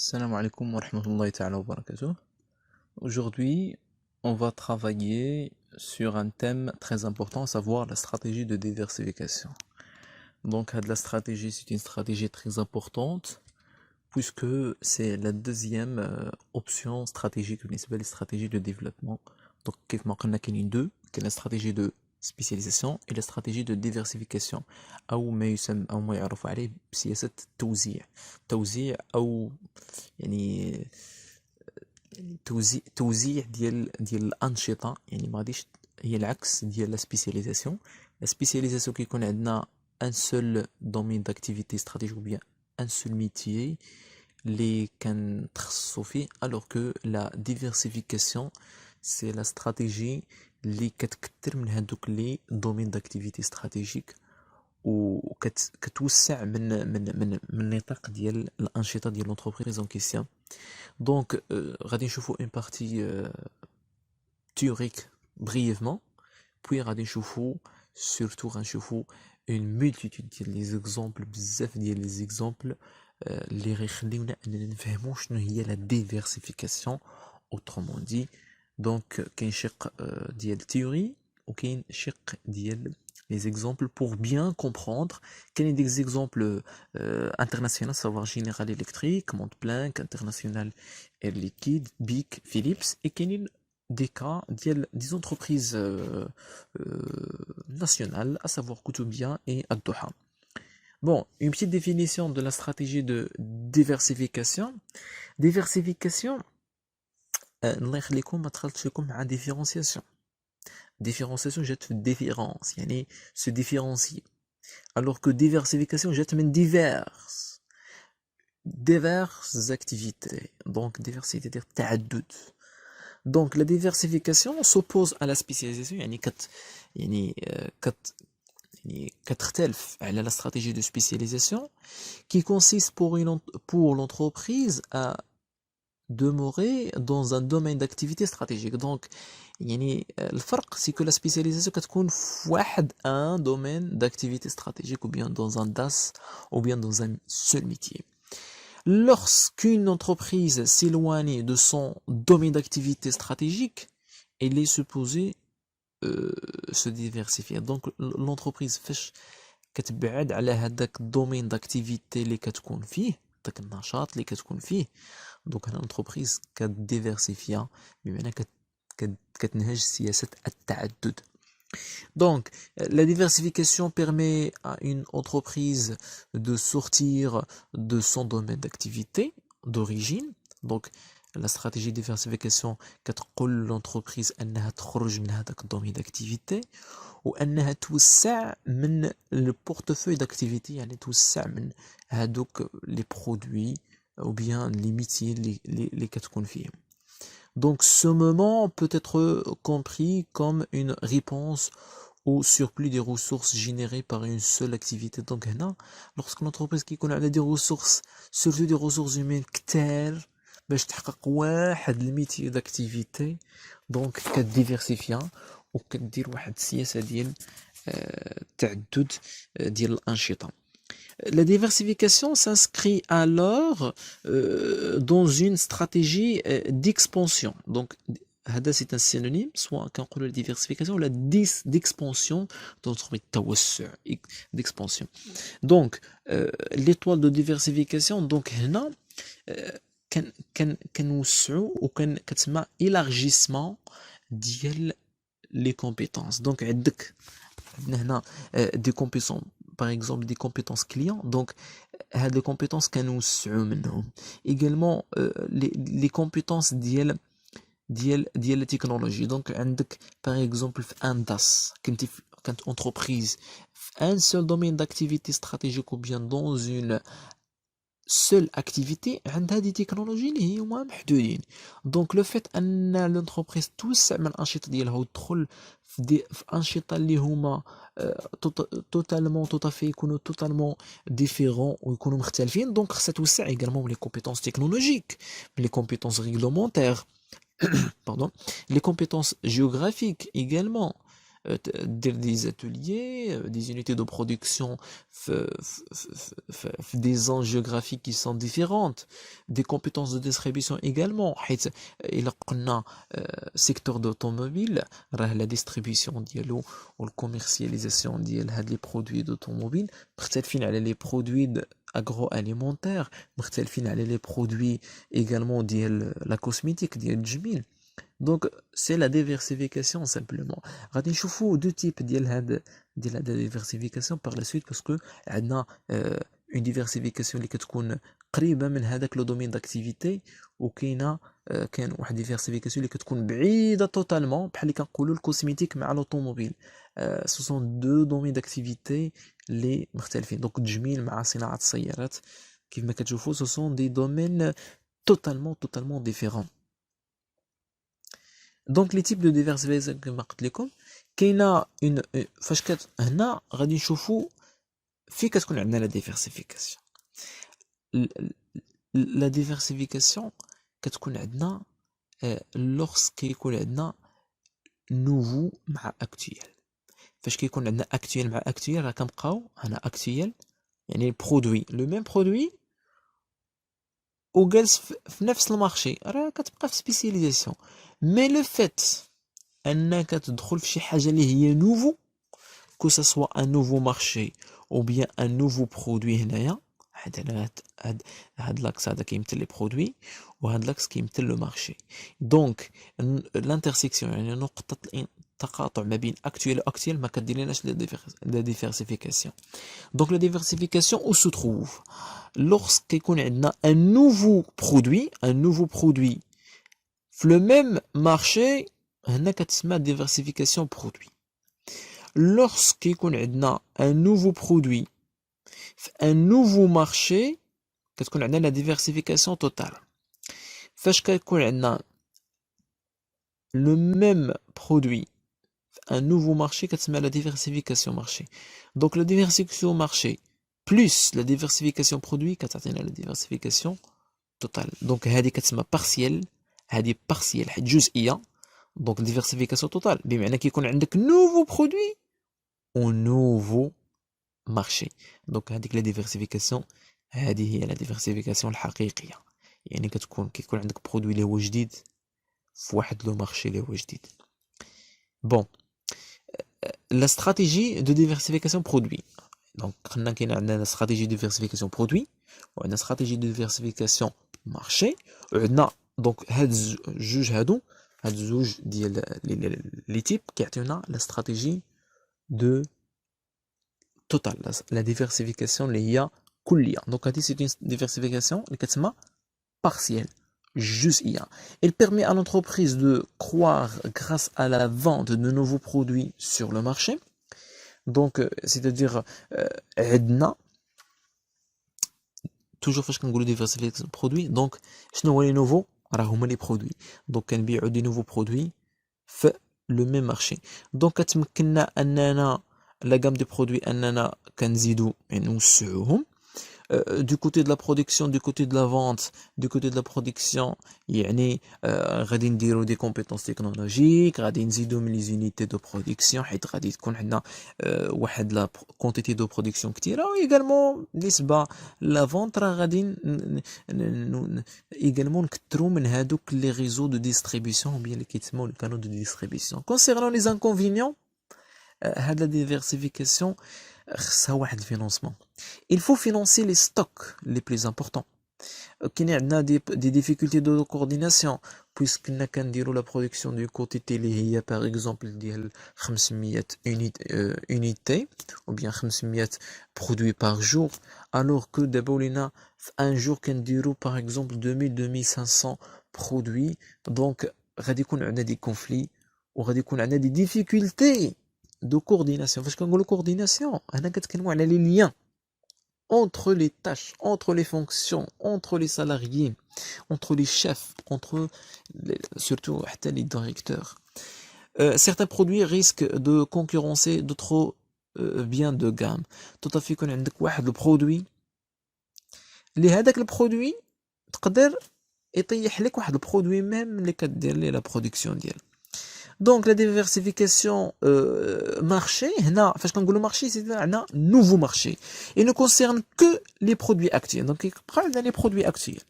Salam alaikum wa rahmatullahi ta'ala wa barakatuh. Aujourd'hui, on va travailler sur un thème très important, à savoir la stratégie de diversification. Donc, la stratégie, c'est une stratégie très importante, puisque c'est la deuxième option stratégique, une belle stratégie de développement. Donc, كيف ما قلنا كاينين deux, كاين la stratégie de spécialisation et la stratégie de diversification أو ما يسمى أو ما يعرف عليه بسياسة توزيع أو يعني توزيع ديال الانشطه، يعني ما غاديش هي العكس ديال لا سبيسياليزاسيون. لا سبيسياليزاسيون كيكون عندنا ان سول دومين داكتيفيتي استراتيجي ou bien ان سول ميتيي اللي كنتخصصوا فيه، الوغ كو لا ديفيرسيفيكاسيون سي لا استراتيجي اللي كتكثر من هادوك لي دومين داكتيفيتي استراتيجيك وكتوسع من النطاق ديال الانشطه ديال لونتربريز اون كيسيون. دونك غادي نشوفوا اون بارتي théorique brièvement, puis غادي نشوفوا surtout غنشوفوا une multitude ديال لي زيكزامبل، بزاف ديال لي زيكزامبل اللي غيخليونا اننا نفهموا شنو هي لا ديفيرسيفيكاسيون autrement dit. دونك كاين شق ديال التيوري وكاين شق ديال les exemples pour bien comprendre. Quels sont des exemples internationaux, savoir General Electric, Mont-Blanc, International Air Liquide, BIC, Philips, et quels sont des cas des entreprises nationales, à savoir Koutoubia et Ad-Doha. Bon, une petite définition de la stratégie de diversification. Diversification, الله يخليكم ما دخلتش لكم مع différenciation. Différenciation جات différence يعني se différencier, alors que diversification جات من diverses activités. Donc diversité c'est-à-dire تعدد. Donc la diversification s'oppose à la spécialisation, يعني كتختلف على la stratégie de spécialisation qui consiste pour l'entreprise à demeurer dans un domaine d'activité stratégique. Donc يعني الفرق c'est que la spécialisation كتكون في واحد un domaine d'activité stratégique ou bien dans un DAS ou bien dans un seul métier. Lorsqu'une entreprise s'éloigne de son domaine d'activité stratégique, elle est supposée se diversifier. Donc l'entreprise فاش كتبعد على هذاك الدومين داكتيفيتي اللي كتكون فيه، داك النشاط اللي كتكون فيه، دونك هنا l'entreprise كديفيرسيفيا بمعنى كتنهج سياسة التعدد. Donc, la diversification permet à une entreprise de sortir de son domaine d'activité d'origine. Donc, la stratégie de diversification كتقول l'entreprise أنها تخرج من هذاك الدومين d'activité وأنها توسع من le portefeuille d'activité، يعني توسع من هذوك les produits ou bien les métiers اللي كتكون فيهم. Donc ce moment peut être compris comme une réponse au surplus des ressources générées par une seule activité. Donc هنا lorsque l'entreprise كيكون على des ressources, surtout des ressources humaines كتار باش تحقق واحد الميتي داكتيفيتي، دونك كتديفيرسيفيا وكدير واحد السياسة ديال التعدد ديال الأنشطة. La diversification s'inscrit alors dans une stratégie d'expansion. Donc, c'est un synonyme, soit quand on la diversification ou la d'expansion, d'expansion. Donc, l'étoile de diversification, donc, هنا كنوسعوا وكتسمى élargissement ديال les compétences. Donc, عندنا هنا des compétences, par exemple des compétences clients, donc les compétences كنوسعوا منهم. Également les compétences ديال la technologie. Donc عندك par exemple في un DAS كانت entreprise في un seul domaine d'activité stratégique ou bien dans une seule activité عندها دي تكنولوجي اللي هما محدودين. دونك لو فيت ان لونتربريز توسع من الانشطه ديالها وتدخل في انشطه اللي هما توتالمون توتافي يكونوا توتالمون ديفيرون ويكونوا مختلفين، دونك خصها توسع ايغالمون لي كومبيتونس تكنولوجيك، لي كومبيتونس ريغلومونتير pardon, les compétences géographiques également. des ateliers, des unités de production, des zones géographiques qui sont différentes, des compétences de distribution également. حيث إلا قلنا secteur d'automobile, راه la distribution ديالو والcommercialisation ديال هاد les produits d'automobile مختلفين على les produits agroalimentaires، مختلفين على les produits également ديال la cosmétique ديال التجميل. Donc c'est la diversification simplement. غادي نشوفوا deux types ديال هاد diversification par la suite parce que عندنا une diversification اللي كتكون قريبه من هذاك لو دومين داكتيفيتي، وكاينه كاين واحد diversification اللي كتكون بعيده توتالمون بحال اللي كنقولوا الكوسميتيك مع لوطوموبيل. سو سون دو دومين داكتيفيتي اللي مختلفين. دونك التجميل مع صناعه السيارات كيف ما كتشوفوا سو سون دي دومين totalement différents. دونك لي تيب دو ديفيرسيفيكاسيون كما قلت لكم كاينه اون فاش هنا غادي نشوفوا في كتكون عندنا لا ديفيرسيفيكاسيون. لا ديفيرسيفيكاسيون كتكون عندنا لوغس كيكون عندنا نوفو مع اكتويل. فاش كيكون عندنا اكتويل مع اكتويل راه كنبقاو هنا اكتويل يعني برودوي لو ميم برودوي وجالس في نفس المارشي، راه كتبقى في سبيسياليزاسيون. مي لو فيت انك تدخل في شي حاجه اللي هي نوفو، كو سا سوا ان نوفو مارشي او بيان ان نوفو برودوي، هنايا هاد لاكس هذا كيمثل لي برودوي وهاد لاكس كيمثل لو مارشي. دونك الانترسيكسيون يعني نقطه التقاطع ما بين اكتويل واكتويل ما كديرلناش لا ديفيرسيفيكاسيون. دونك لا ديفيرسيفيكاسيون او سو تروف lorsque كيكون عندنا un nouveau produit في le même marché، هنا كتسمى diversification produit. lorsque كيكون عندنا un nouveau produit في un nouveau marché كتكون عندنا la diversification totale. فاش كيكون عندنا le même produit في un nouveau marché كتسمى la diversification marché. donc la diversification marché plus la diversification produit كتعطينا la diversification totale. donc هذه كتسمى partielle، هذه partielle حيت جزئيه. donc diversification totale بمعنى كيكون عندك nouveau produit و nouveau marché. donc هذيك la diversification هذه هي la diversification الحقيقيه، يعني كيكون عندك برودوي اللي هو جديد في واحد لو مارشي اللي هو جديد. بون la stratégie de diversification produit. donc قلنا كاين عندنا stratégie de diversification produit وعندنا stratégie de diversification marché، وعندنا دونك هاد زوج ديال لي تيب كيعطيونا لا استراتيجي دو توتال، لا ديفيرسيفيكاسيون اللي هي كليه. دونك هادي سي اون ديفيرسيفيكاسيون اللي كتسمى partielle جزئيه. Elle permet à l'entreprise de croire grâce à la vente de nouveaux produits sur le marché. donc c'est-à-dire عندنا توجور فاش كنقولوا ديفيرسيفيكاسيون برودوي دونك شنو هو لي نوفو؟ راه هما لي برودوي. دونك كنبيعوا دي نوفو برودوي في لو ميم مارشي. دونك كتمكننا اننا لا غام دي برودوي اننا كنزيدوا يعني نوسعوهم. du côté de la production, du côté de la vente, du côté de la production يعني غادي نديرو دي compétences technologiques، غادي نزيدو من لي زونيتي دو برودكسيون حيت غادي تكون عندنا واحد لا كونتيتي دو برودكسيون كثيره، و ايغالمون بالنسبه لا فونت راه غادي ايغالمون نكثروا من هادوك لي ريزو دو ديستريبيسيون بيان اللي كيتسموا لي كانو دو ديستريبيسيون. كونسيرنون لي انكونفينيون هاد لا ديفيرسيفيكاسيون خصها واحد الفينونسمون. il faut financer les stocks les plus importants. كاين عندنا des difficultés de coordination puisque كنا كنديروا la production du quantité اللي هي par exemple ديال 500 unités ou bien 500 produits par jour alors que دابا ولينا في un jour كنديروا par exemple 2500 produits. donc غادي يكون عندنا des conflits وغادي يكون عندنا des difficultés de coordination. فاش كنقولوا coordination هنا كنتكلموا على les liens entre les tâches, entre les fonctions, entre les salariés, entre les chefs, surtout les directeurs. Certains produits risquent de concurrencer d'autres biens de gamme. tout à fait يكون عندك واحد البرودوي اللي هذاك البرودوي تقدر يطيح لك واحد البرودوي ميم اللي كدير ليه لا برودكسيون ديالك. Donc la diversification marché, هنا فاش كنقولوا marché c'est un nouveau marché. Il ne concerne que les produits actuels. Donc يبقى عندنا les produits actuels.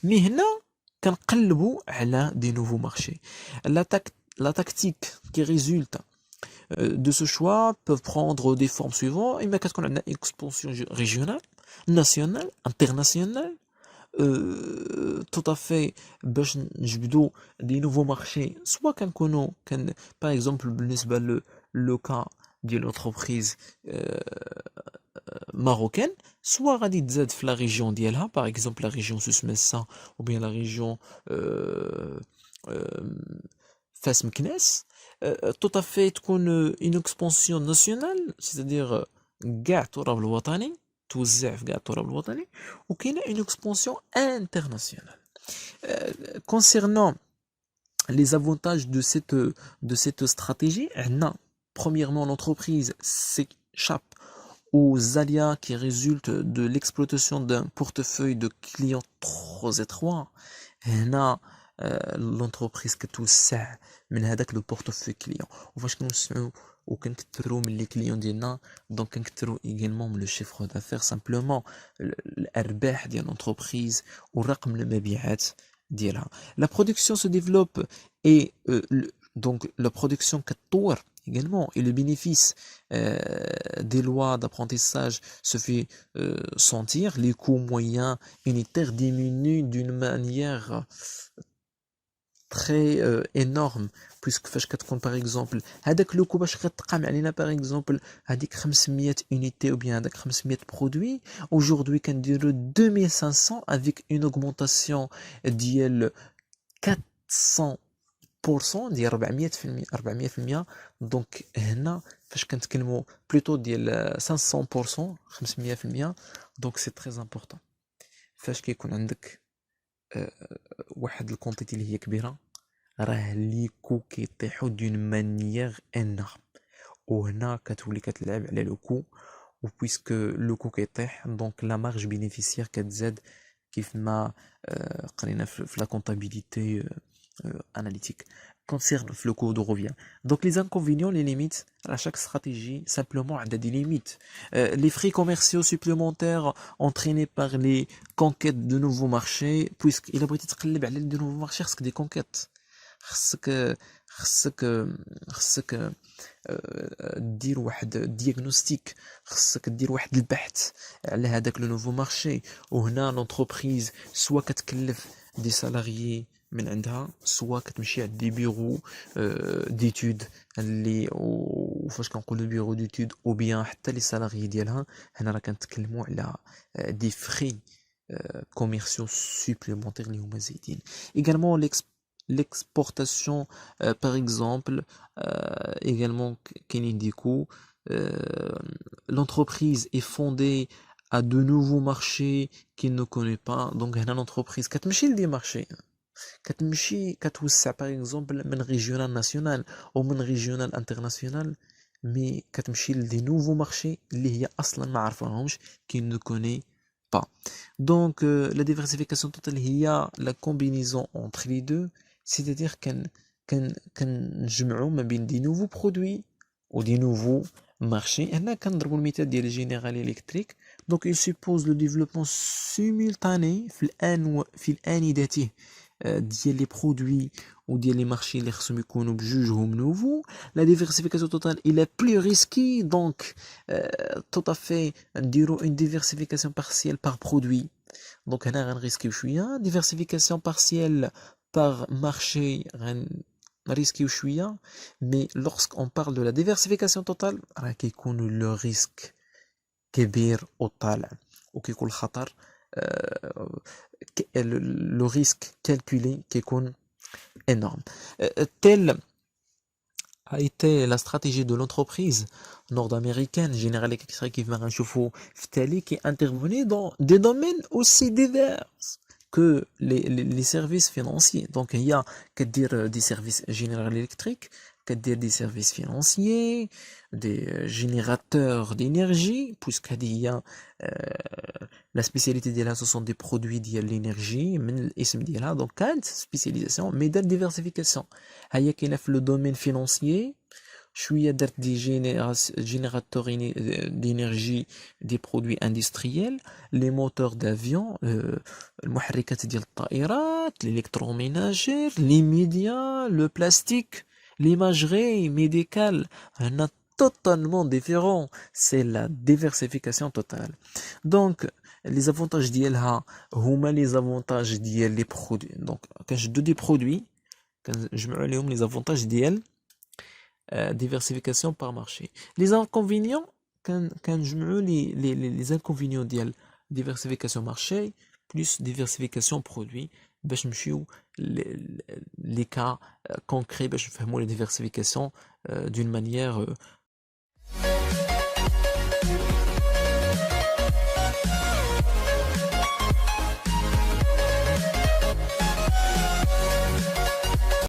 Mais هنا كنقلبوا على des nouveaux marchés. La tactique qui résulte de ce choix peuvent prendre des formes suivantes. Il y a une expansion régionale, nationale, internationale. Tout à fait باش نجبدوا des nouveaux marchés soit كنكونوا par exemple بالنسبه le cas ديال l'entreprise marocaine soit غادي تزاد في la région ديالها par exemple la région Souss-Messa ou bien la région فاس مكناس tout à fait تكون une expansion nationale c'est-à-dire كاع التراب الوطني توزع في كاع التراب الوطني وكاينه une expansion internationale. Concernant les avantages de cette stratégie, premièrement, l'entreprise s'échappe aux aléas qui résultent de l'exploitation d'un portefeuille de clients trop étroit. L'entreprise كتوسع من هذاك لو بورتفوي كليون وفاش كنوسعوا وكنكثروا من لي كليون ديالنا دونك كنكثروا également من لو شيفر دافير سامبلومون الارباح ديال l'entreprise ورقم المبيعات ديالها. La production se développe et donc la production كتطور également et le bénéfice des lois d'apprentissage se fait sentir. Les coûts moyens unitaires diminuent d'une manière très énorme puisque فاش كتكون par exemple هذاك لو كو باش كتقام علينا par exemple هذيك 500 unités ou bien هذاك 500 produits aujourd'hui كنديروا 2500 avec une augmentation ديال 400% ديال 400% دونك هنا فاش كنتكلموا بلوتو ديال 500% 500% دونك سي تري امبورطون. فاش كيكون عندك واحد الكونتيتي اللي هي كبيره راه لي كو كيطيحوا دون مانيير انورم وهنا كتولي كتلعب على لو كو وبويسك لو كو كيطيح دونك لا مارج بينيفيسيير كتزاد كيف ما قرينا في لا كونطابيليتي analytique concerne le coût de revient. Donc les inconvénients, les limites, à chaque stratégie, simplement a des limites. Les frais commerciaux supplémentaires entraînés par les conquêtes de nouveaux marchés, puisqu'il a besoin de nouveaux marchés, c'est des conquêtes. خصك دير واحد دياغنوستيك خصك دير واحد البحث على هذاك لو نوفو مارشي وهنا لونتربريز سوا كتكلف دي سالاريي من عندها سوا كتمشي عند دي بيرو ديتود اللي وفاش كنقولوا بيرو ديتود او بيان حتى لي سالاريي ديالها هنا راه كنتكلموا على دي فري commerciaux supplémentaires اللي هما زايدين. également l'exportation par exemple également كاينين دي كو l'entreprise est fondée à de nouveaux marchés qu'il ne connaît pas donc هنا l'entreprise كتمشي لدي مارشي كتمشي كتوسع par exemple من ريجيونال ناسيونال او من ريجيونال انترناسيونال مي كتمشي لدي نوفو مارشي اللي هي اصلا ما عارفاهمش qu'il ne connaît pas. Donc la diversification totale هي la combinaison entre les deux c'est-à-dire كنجمعوا ما بين دي نوفو برودوي و دي نوفو مارشي. هنا كنضربوا المثال ديال جينيرال الكتريك دونك il suppose le développement simultané في الآن ذاته ديال لي برودوي وديال لي مارشي اللي خصهم يكونوا بجوجهم نوفو. لا ديفيرسيفيكاسيون توتال الى بلو ريسكي دونك تو افي نديرو اون ديفيرسيفيكاسيون بارسيال بار برودوي دونك هنا غنريسكيو شويه ديفيرسيفيكاسيون بارسيال par marché risqué شويه mais lorsqu'on parle de la diversification totale راه كيكون le risque كبير وطالع وكيكون الخطر le risque calculé كيكون énorme. Telle a été la stratégie de l'entreprise nord-américaine General Electric qui intervenait dans des domaines aussi divers que les services financiers. Donc il y a que dire des services General Electric كدير des services financiers, des générateurs d'énergie, puisque هذه هي la spécialité ديالها ce sont des produits ديال l'énergie من الاسم ديالها. دونك كانت spécialisation mais دار diversification. ها هي كاينه في le domaine financier, شويه درت دي générateurs d'énergie, des produits industriels, les moteurs d'avion, المحركات ديال الطائرات, l'électroménager, les médias, le plastique, l'imagerie médicale. هنا totalement différent, c'est la diversification totale. Donc les avantages ديالها هما les avantages ديال les produits. Donc كنشدو دي produits كنجمعوا عليهم les avantages ديال diversification par marché. Les inconvénients كنجمعوا les inconvénients ديال diversification marché plus diversification produit باش نمشيو les cas concrets باش نفهموا les diversifications d'une manière